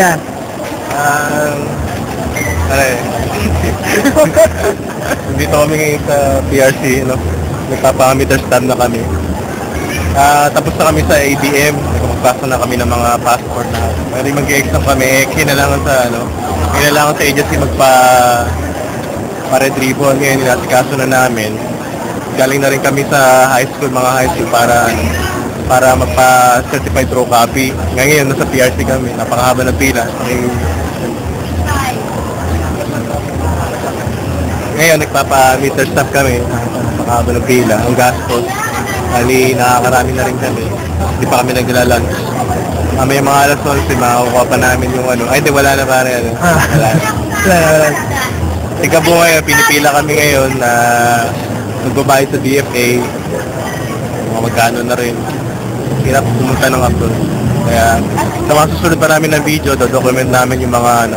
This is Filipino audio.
Yan. Dito kami ngayon sa PRC, no? Nagpapa-meter stab na kami. Tapos na kami sa ADM, magpapasa na kami ng mga passport na. Pero mag-exam kami, kailangan sa agency pa-red ribbon. Ngayon, inasikaso na namin. Galing na rin kami sa mga high school para magpa-certified true copy. Ngayon, nasa PRC kami, napakahaba ng pila. Ngayon, nagpapa-meter stab kami. Napakahaba ng pila. Ang gastos. Nakakarami na rin kami. Hindi pa kami naglalunch. May mga alas 11, makakuha pa namin yung Ay, di, wala na pare. Wala na. Ikaw ngayon, pinipila kami ngayon na magbabayad sa DFA. Mga magkano na rin. Hirap pumunta ng abroad. Kaya, sa mga susunod pa namin ng video, document namin yung mga